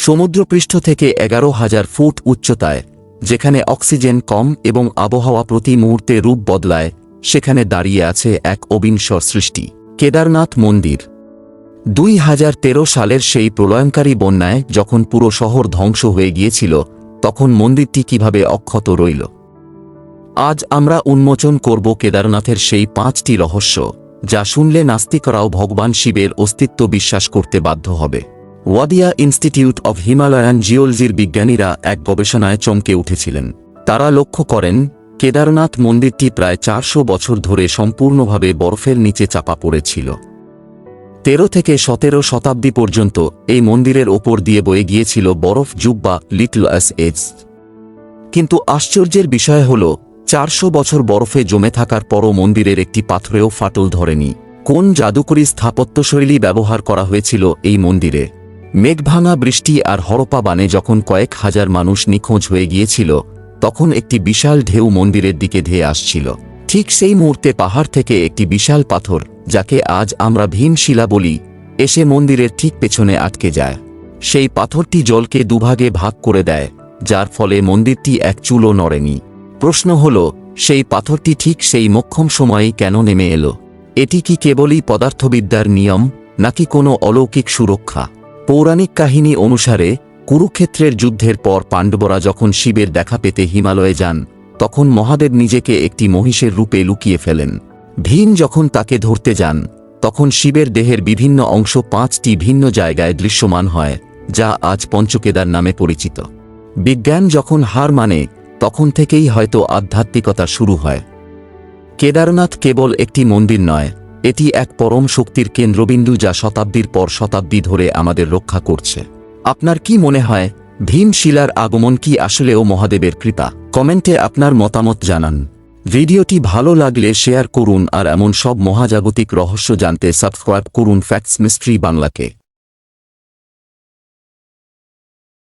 সমুদ্রপৃষ্ঠ থেকে 11,000 ফুট উচ্চতায়, যেখানে অক্সিজেন কম এবং আবহাওয়া প্রতি মুহূর্তে রূপ বদলায়, সেখানে দাঁড়িয়ে আছে এক অবিনশ্বর সৃষ্টি, কেদারনাথ মন্দির। 2013 সালের সেই প্রলয়ঙ্কারী বন্যায় যখন পুরো শহর ধ্বংস হয়ে গিয়েছিল, তখন মন্দিরটি কিভাবে অক্ষত রইল। আজ আমরা উন্মোচন করব কেদারনাথের সেই 5টি রহস্য, যা শুনলে নাস্তিকরাও ভগবান শিবের অস্তিত্ব বিশ্বাস করতে বাধ্য হবে। ওয়াদিয়া ইনস্টিটিউট অব হিমালয়ান জিওলজির বিজ্ঞানীরা এক গবেষণায় চমকে উঠেছিলেন। তারা লক্ষ্য করেন, কেদারনাথ মন্দিরটি প্রায় 400 বছর ধরে সম্পূর্ণভাবে বরফের নিচে চাপা পড়েছিল। 13 থেকে 17 শতাব্দী পর্যন্ত এই মন্দিরের ওপর দিয়ে বয়ে গিয়েছিল বরফ যুগ বা লিটল আইস এজ। কিন্তু আশ্চর্যের বিষয় হল, 400 বছর বরফে জমে থাকার পরও মন্দিরের একটি পাথরেও ফাটল ধরেনি। কোন জাদুকরী স্থাপত্যশৈলী ব্যবহার করা হয়েছিল এই মন্দিরে? মেঘভাঙা বৃষ্টি আর হরপ্পা বানে যখন কয়েক হাজার মানুষ নিখোঁজ হয়ে গিয়েছিল, তখন একটি বিশাল ঢেউ মন্দিরের দিকে ধেয়ে আসছিল। ঠিক সেই মুহূর্তে পাহাড় থেকে একটি বিশাল পাথর, যাকে আজ আমরা ভীমশিলা বলি, এসে মন্দিরের ঠিক পেছনে আটকে যায়। সেই পাথরটি জলকে দুভাগে ভাগ করে দেয়, যার ফলে মন্দিরটি এক চুলও নড়েনি। প্রশ্ন হল, সেই পাথরটি ঠিক সেই মোক্ষম সময়েই কেন নেমে এলো? এটি কি কেবলই পদার্থবিদ্যার নিয়ম, নাকি কোনো অলৌকিক সুরক্ষা? পৌরাণিক কাহিনী অনুসারে, কুরুক্ষেত্রের যুদ্ধের পর পাণ্ডবরা যখন শিবের দেখা পেতে হিমালয়ে যান, তখন মহাদেব নিজেকে একটি মহিষের রূপে লুকিয়ে ফেলেন। ভীম যখন তাকে ধরতে যান, তখন শিবের দেহের বিভিন্ন অংশ 5টি ভিন্ন জায়গায় দৃশ্যমান হয়, যা আজ পঞ্চকেদার নামে পরিচিত। বিজ্ঞান যখন হার মানে, তখন থেকেই হয়তো আধ্যাত্মিকতা শুরু হয়। কেদারনাথ কেবল একটি মন্দির নয়, এটি এক পরম শক্তির কেন্দ্রবিন্দু, যা শতাব্দীর পর শতাব্দী ধরে আমাদের রক্ষা করছে। আপনার কি মনে হয়, ভীমশিলার আগমন কি আসলেও মহাদেবের কৃপা? কমেন্টে আপনার মতামত জানান। ভিডিওটি ভালো লাগলে শেয়ার করুন আর এমন সব মহাজাগতিক রহস্য জানতে সাবস্ক্রাইব করুন ফ্যাক্টস মিস্ট্রি বাংলাকে।